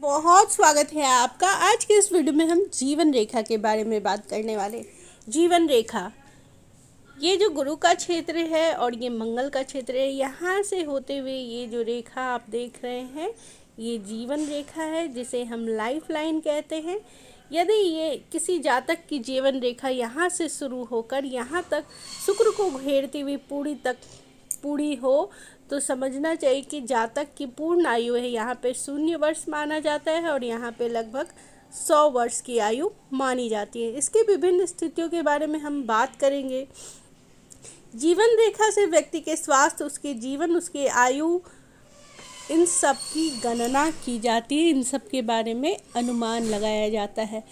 बहुत स्वागत है आपका। आज के इस वीडियो में हम जीवन रेखा के बारे में बात करने वाले। जीवन रेखा, ये जो गुरु का क्षेत्र है और ये मंगल का क्षेत्र है, यहाँ से होते हुए ये जो रेखा आप देख रहे हैं ये जीवन रेखा है, जिसे हम लाइफ लाइन कहते हैं। यदि ये किसी जातक की जीवन रेखा यहाँ से शुरू होकर यहाँ तक शुक्र को घेरती हुई पूरी हो तो समझना चाहिए कि जातक की पूर्ण आयु है। यहाँ पे 0 वर्ष माना जाता है और यहाँ पे लगभग 100 वर्ष की आयु मानी जाती है। इसकी विभिन्न स्थितियों के बारे में हम बात करेंगे। जीवन रेखा से व्यक्ति के स्वास्थ्य, उसके जीवन, उसकी आयु, इन सब की गणना की जाती है। इन सब के बारे में अनुमान लगाया जाता है।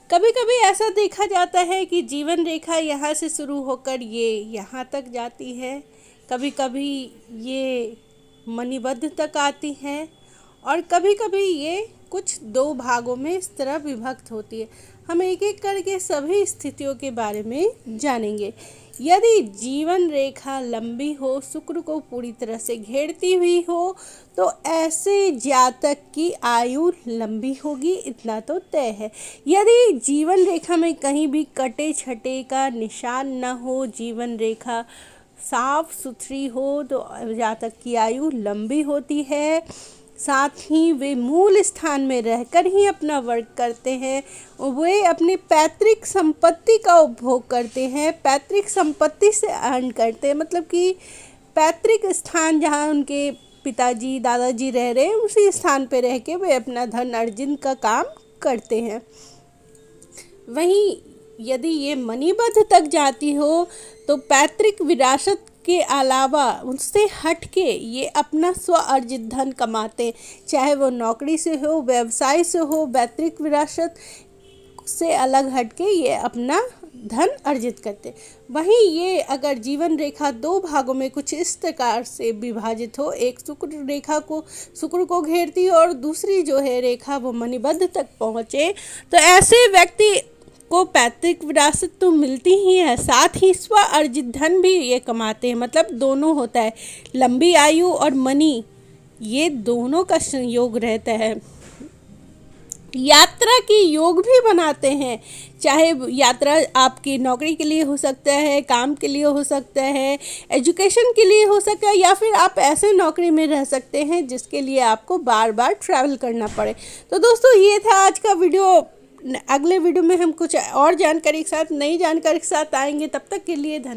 कभी कभी ऐसा देखा जाता है कि जीवन रेखा यहाँ से शुरू होकर ये यहाँ तक जाती है, कभी कभी ये मणिबद्ध तक आती है और कभी कभी ये कुछ 2 भागों में इस तरह विभक्त होती है। हम एक एक करके सभी स्थितियों के बारे में जानेंगे। यदि जीवन रेखा लंबी हो, शुक्र को पूरी तरह से घेरती हुई हो, तो ऐसे जातक की आयु लंबी होगी, इतना तो तय है। यदि जीवन रेखा में कहीं भी कटे छटे का निशान न हो, जीवन रेखा साफ सुथरी हो, तो जातक की आयु लंबी होती है। साथ ही वे मूल स्थान में रहकर ही अपना वर्क करते हैं। वे अपनी पैतृक संपत्ति का उपभोग करते हैं, पैतृक संपत्ति से अर्न करते हैं। मतलब कि पैतृक स्थान जहाँ उनके पिताजी दादाजी रह रहे हैं, उसी स्थान पे रह के वे अपना धन अर्जन का काम करते हैं। वहीं यदि ये मणिबद्ध तक जाती हो तो पैतृक विरासत के अलावा उससे हट के ये अपना स्व अर्जित धन कमाते हैं, चाहे वो नौकरी से हो, व्यवसाय से हो। पैतृक विरासत से अलग हट के ये अपना धन अर्जित करते। वहीं ये अगर जीवन रेखा 2 भागों में कुछ इस प्रकार से विभाजित हो, एक शुक्र को घेरती है और दूसरी जो है रेखा वो मणिबद्ध तक पहुँचे, तो ऐसे व्यक्ति को पैतृक विरासत तो मिलती ही है, साथ ही स्व अर्जित धन भी ये कमाते हैं। मतलब दोनों होता है, लंबी आयु और मनी, ये दोनों का संयोग रहता है। यात्रा की योग भी बनाते हैं, चाहे यात्रा आपकी नौकरी के लिए हो सकता है, काम के लिए हो सकता है, एजुकेशन के लिए हो सकता है, या फिर आप ऐसे नौकरी में रह सकते हैं जिसके लिए आपको बार बार ट्रैवल करना पड़े। तो दोस्तों, ये था आज का वीडियो। अगले वीडियो में हम कुछ और जानकारी के साथ, नई जानकारी के साथ आएंगे। तब तक के लिए धन्यवाद।